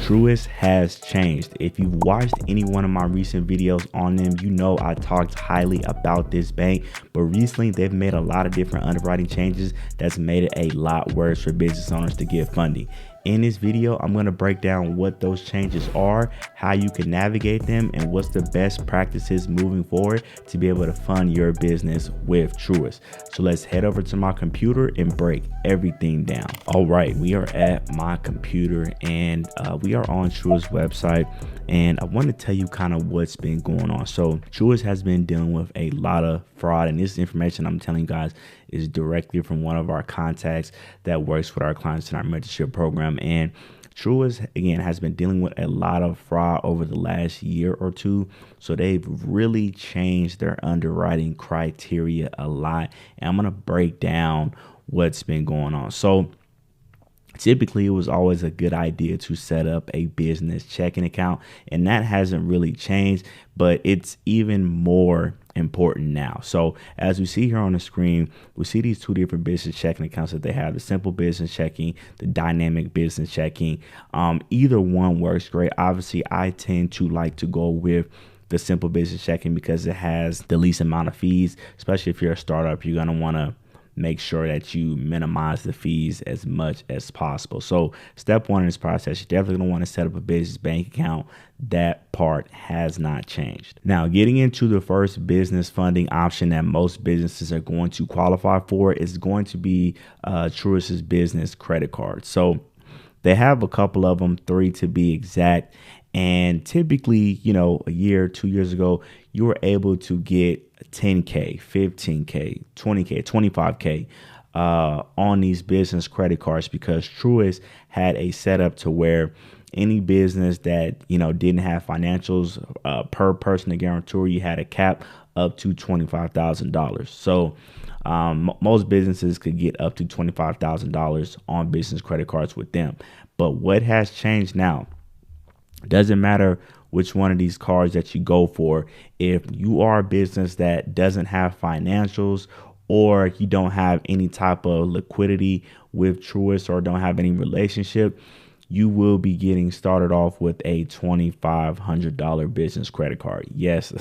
Truist has changed. If you've watched any one of my recent videos on them, you know I talked highly about this bank, but recently they've made a lot of different underwriting changes that's made it a lot worse for business owners to get funding. In this video, I'm going to break down what those changes are, how you can navigate them, and what's the best practices moving forward to be able to fund your business with Truist. So let's head over to my computer and break everything down. All right, we are at my computer and we are on Truist website, and I want to tell you kind of what's been going on. So Truist has been dealing with a lot of fraud, and this information I'm telling you guys is directly from one of our contacts that works with our clients in our mentorship program. And Truist, again, has been dealing with a lot of fraud over the last year or two. So they've really changed their underwriting criteria a lot. And I'm going to break down what's been going on. So typically, it was always a good idea to set up a business checking account, and that hasn't really changed, but it's even more important now. So as we see here on the screen, we see these two different business checking accounts that they have: the simple business checking, the dynamic business checking. Either one works great. Obviously, I tend to like to go with the simple business checking because it has the least amount of fees. Especially if you're a startup, you're going to want to make sure that you minimize the fees as much as possible. So step one in this process, you're definitely going to want to set up a business bank account. That part has not changed. Now, getting into the first business funding option that most businesses are going to qualify for is going to be Truist's business credit card. So they have a couple of them, 3 to be exact. And typically, you know, a year, 2 years ago, you were able to get 10K, 15K, 20K, 25K on these business credit cards because Truist had a setup to where any business that, you know, didn't have financials per person to guarantor, you had a cap up to $25,000. So most businesses could get up to $25,000 on business credit cards with them. But what has changed now? Doesn't matter which one of these cards that you go for. If you are a business that doesn't have financials, or you don't have any type of liquidity with Truist, or don't have any relationship, you will be getting started off with a $2,500 business credit card. Yes,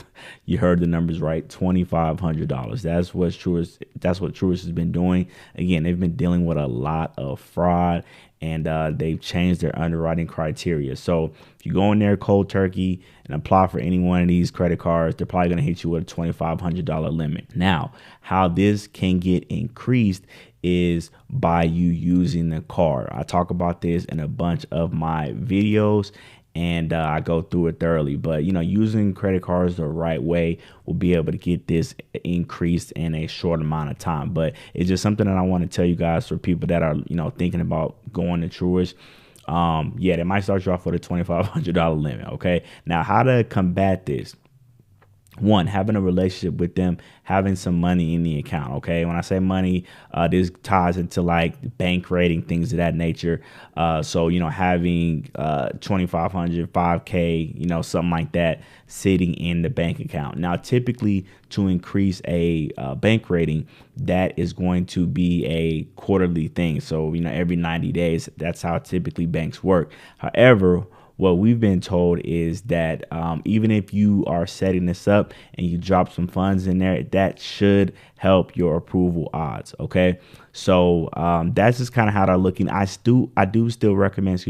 you heard the numbers right. $2,500. That's what Truist has been doing. Again, they've been dealing with a lot of fraud, and they've changed their underwriting criteria. So if you go in there cold turkey and apply for any one of these credit cards, they're probably going to hit you with a $2,500 limit. Now, how this can get increased is by you using the card. I talk about this in a bunch of my videos, and I go through it thoroughly. But, you know, using credit cards the right way will be able to get this increased in a short amount of time. But it's just something that I want to tell you guys for people that are, you know, thinking about going to Truist. Yeah, they might start you off with a $2,500 limit. OK, now how to combat this? One, having a relationship with them, having some money in the account. OK, when I say money, this ties into like bank rating, things of that nature. So, you know, having 2,500, 5K, you know, something like that sitting in the bank account. Now, typically to increase a bank rating, that is going to be a quarterly thing. So, you know, every 90 days, that's how typically banks work. However, what we've been told is that even if you are setting this up and you drop some funds in there, that should help your approval odds. OK, so that's just kind of how they're looking. I do still recommend,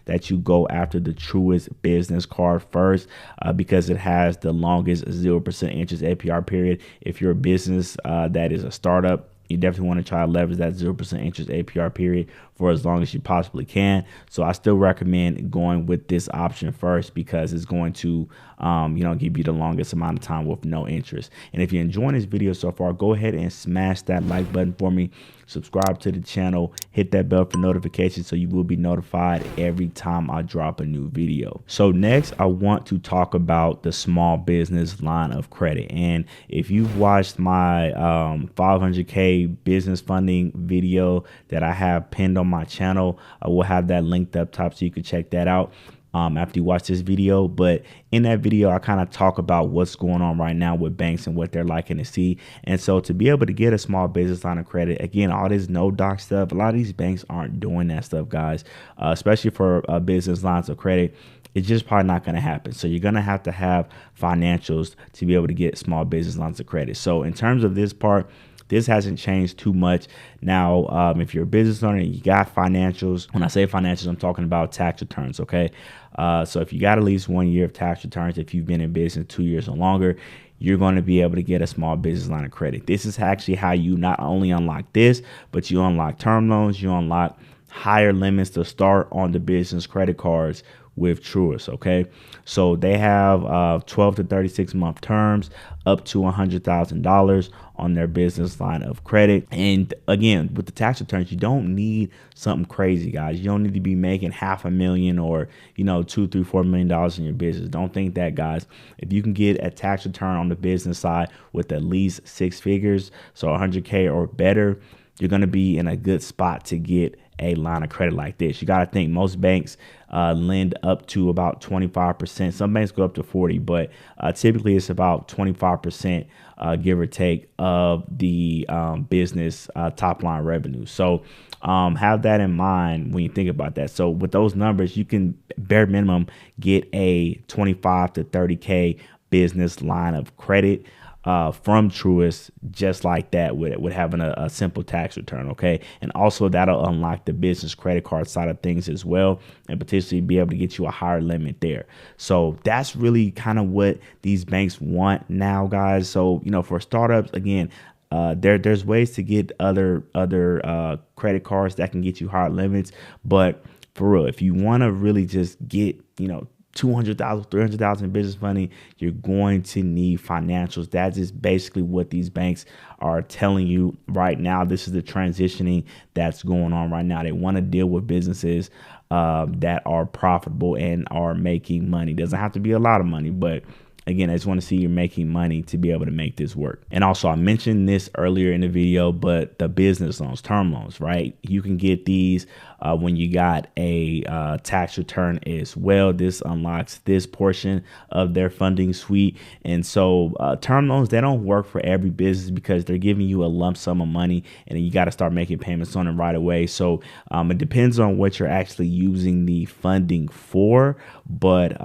that you go after the Truist business card first because it has the longest 0% interest APR period. If you're a business that is a startup, you definitely want to try to leverage that 0% interest APR period for as long as you possibly can. So I still recommend going with this option first because it's going to, you know, give you the longest amount of time with no interest. And if you're enjoying this video so far, go ahead and smash that like button for me. Subscribe to the channel, hit that bell for notifications so you will be notified every time I drop a new video. So next, I want to talk about the small business line of credit. And if you've watched my 500K business funding video that I have pinned on my channel, I will have that linked up top so you can check that out. after you watch this video. But in that video, I kind of talk about what's going on right now with banks and what they're liking to see. And so to be able to get a small business line of credit, again, all this no doc stuff, a lot of these banks aren't doing that stuff, guys, especially for business lines of credit. It's just probably not going to happen. So you're going to have financials to be able to get small business lines of credit. So in terms of this part, this hasn't changed too much. Now, if you're a business owner and you got financials, when I say financials, I'm talking about tax returns. Okay. So if you got at least 1 year of tax returns, if you've been in business 2 years or longer, you're going to be able to get a small business line of credit. This is actually how you not only unlock this, but you unlock term loans, you unlock higher limits to start on the business credit cards with Truist. Okay, so they have 12 to 36 month terms up to $100,000 on their business line of credit. And again, with the tax returns, you don't need something crazy, guys. You don't need to be making $500,000 or $2, $3, $4 million in your business. Don't think that, guys. If you can get a tax return on the business side with at least 6 figures, so 100K or better, you're going to be in a good spot to get a line of credit like this. You got to think most banks lend up to about 25%. Some banks go up to 40, but typically it's about 25%, give or take, of the business top line revenue. So have that in mind when you think about that. So with those numbers, you can bare minimum get a 25 to 30K business line of credit from Truist, just like that, with having a simple tax return. Okay. And also that'll unlock the business credit card side of things as well, and potentially be able to get you a higher limit there. So that's really kind of what these banks want now, guys. So, for startups, again, there's ways to get other credit cards that can get you higher limits. But for real, if you want to really just get, 200,000, 300,000 in business money, you're going to need financials. That is basically what these banks are telling you right now. This is the transitioning that's going on right now. They want to deal with businesses that are profitable and are making money. Doesn't have to be a lot of money, but again, I just want to see you're making money to be able to make this work. And also, I mentioned this earlier in the video, but the business loans, term loans, right? You can get these when you got a tax return as well. This unlocks this portion of their funding suite. And so term loans, they don't work for every business because they're giving you a lump sum of money and then you got to start making payments on it right away. So it depends on what you're actually using the funding for. But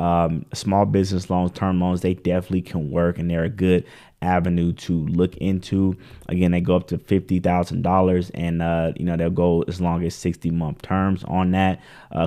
small business loans, term loans, they definitely can work, and they're a good avenue to look into. Again, they go up to $50,000, and they'll go as long as 60-month terms on that.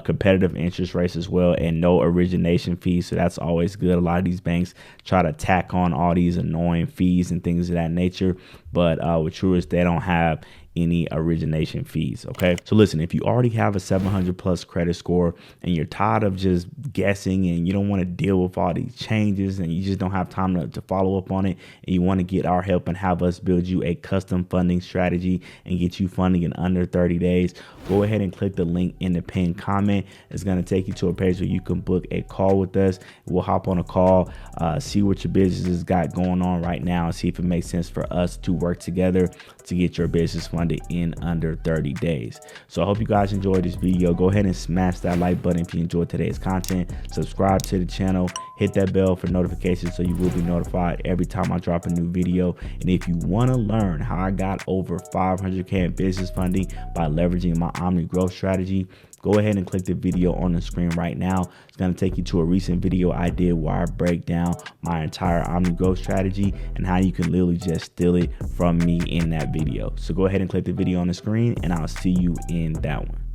Competitive interest rates as well, and no origination fees. So that's always good. A lot of these banks try to tack on all these annoying fees and things of that nature, but with Truist, they don't have any origination fees. Okay. So listen, if you already have a 700 plus credit score and you're tired of just guessing and you don't want to deal with all these changes and you just don't have time to follow up on it, and you want to get our help and have us build you a custom funding strategy and get you funding in under 30 days, go ahead and click the link in the pinned comment. It's going to take you to a page where you can book a call with us. We'll hop on a call, see what your business has got going on right now, and see if it makes sense for us to work together to get your business funded in under 30 days. So I hope you guys enjoyed this video. Go ahead and smash that like button if you enjoyed today's content. Subscribe to the channel, hit that bell for notifications so you will be notified every time I drop a new video. And if you want to learn how I got over 500K in business funding by leveraging my Omni growth strategy, go ahead and click the video on the screen right now. It's going to take you to a recent video I did where I break down my entire Omni growth strategy and how you can literally just steal it from me in that video. So go ahead and click the video on the screen, and I'll see you in that one.